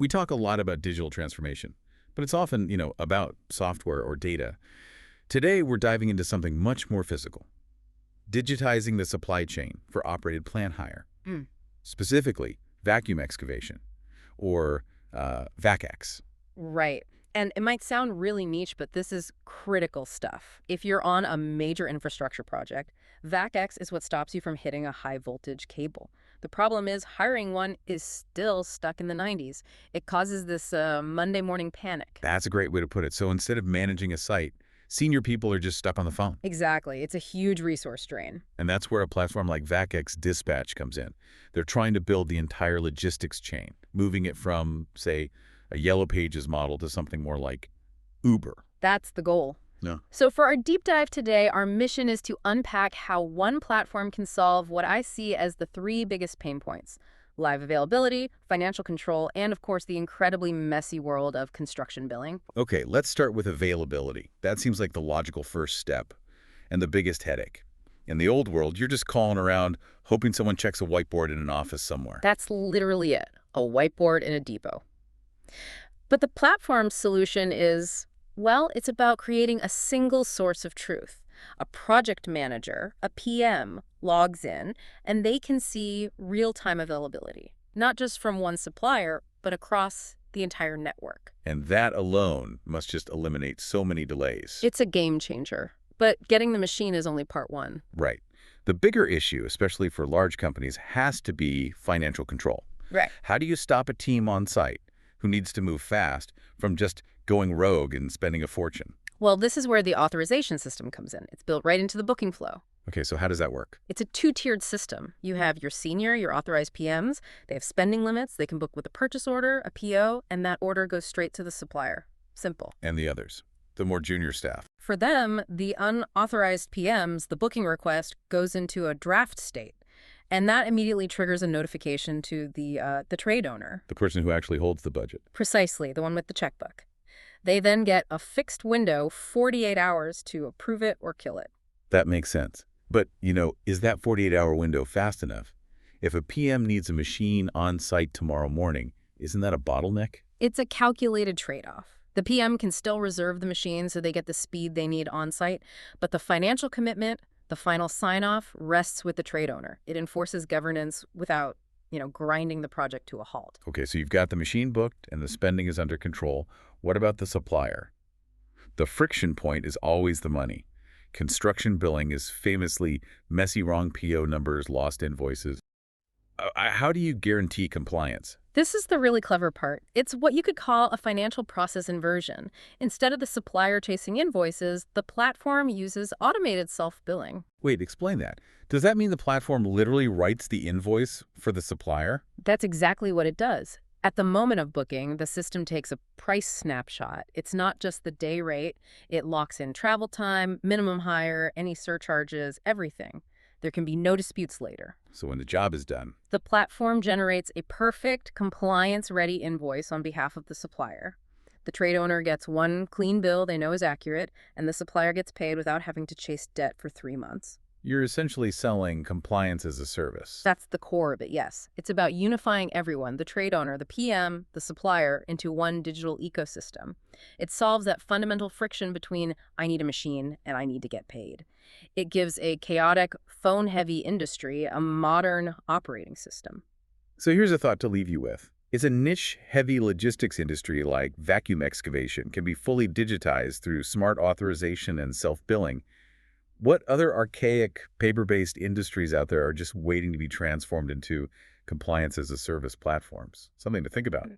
We talk a lot about digital transformation, but it's often, about software or data. Today, we're diving into something much more physical, digitizing the supply chain for operated plant hire, Mm. specifically vacuum excavation, or Vac Ex. Right. And it might sound really niche, but this is critical stuff. If you're on a major infrastructure project, Vac X is what stops you from hitting a high voltage cable. The problem is hiring one is still stuck in the 90s. It causes this Monday morning panic. That's a great way to put it. So instead of managing a site, senior people are just stuck on the phone. Exactly. It's a huge resource drain. And that's where a platform like Vac Ex Dispatch comes in. They're trying to build the entire logistics chain, moving it from, say, a Yellow Pages model to something more like Uber. That's the goal. No. So for our deep dive today, our mission is to unpack how one platform can solve what I see as the three biggest pain points: live availability, financial control, and of course the incredibly messy world of construction billing. Okay, let's start with availability. That seems like the logical first step and the biggest headache. In the old world, you're just calling around, hoping someone checks a whiteboard in an office somewhere. That's literally it, a whiteboard in a depot. But the platform's solution is, well, it's about creating a single source of truth. A project manager, a PM, logs in, and they can see real-time availability, not just from one supplier, but across the entire network. And that alone must just eliminate so many delays. It's a game changer, but getting the machine is only part one. Right. The bigger issue, especially for large companies, has to be financial control. Right. How do you stop a team on site who needs to move fast from just going rogue and spending a fortune? Well, this is where the authorization system comes in. It's built right into the booking flow. Okay, so how does that work? It's a two-tiered system. You have your senior, your authorized PMs. They have spending limits. They can book with a purchase order, a PO, and that order goes straight to the supplier. Simple. And the others, the more junior staff. For them, the unauthorized PMs, the booking request goes into a draft state. And that immediately triggers a notification to the trade owner. The person who actually holds the budget. Precisely, the one with the checkbook. They then get a fixed window, 48 hours, to approve it or kill it. That makes sense. But, is that 48-hour window fast enough? If a PM needs a machine on site tomorrow morning, isn't that a bottleneck? It's a calculated trade-off. The PM can still reserve the machine so they get the speed they need on site, but the financial commitment, the final sign-off, rests with the trade owner. It enforces governance without, grinding the project to a halt. Okay, so you've got the machine booked and the spending is under control. What about the supplier? The friction point is always the money. Construction billing is famously messy, wrong PO numbers, lost invoices. How do you guarantee compliance? This is the really clever part. It's what you could call a financial process inversion. Instead of the supplier chasing invoices, the platform uses automated self-billing. Wait, explain that. Does that mean the platform literally writes the invoice for the supplier? That's exactly what it does. At the moment of booking, the system takes a price snapshot. It's not just the day rate. It locks in travel time, minimum hire, any surcharges, everything. There can be no disputes later. So when the job is done, The platform generates a perfect, compliance-ready invoice on behalf of the supplier. The trade owner gets one clean bill they know is accurate, and the supplier gets paid without having to chase debt for 3 months. you're essentially selling compliance as a service. That's the core of it, yes. It's about unifying everyone, the trade owner, the PM, the supplier, into one digital ecosystem. It solves that fundamental friction between I need a machine and I need to get paid. It gives a chaotic, phone-heavy industry a modern operating system. So here's a thought to leave you with. Is a niche-heavy logistics industry like vacuum excavation can be fully digitized through smart authorization and self-billing, what other archaic, paper-based industries out there are just waiting to be transformed into compliance-as-a-service platforms? Something to think about.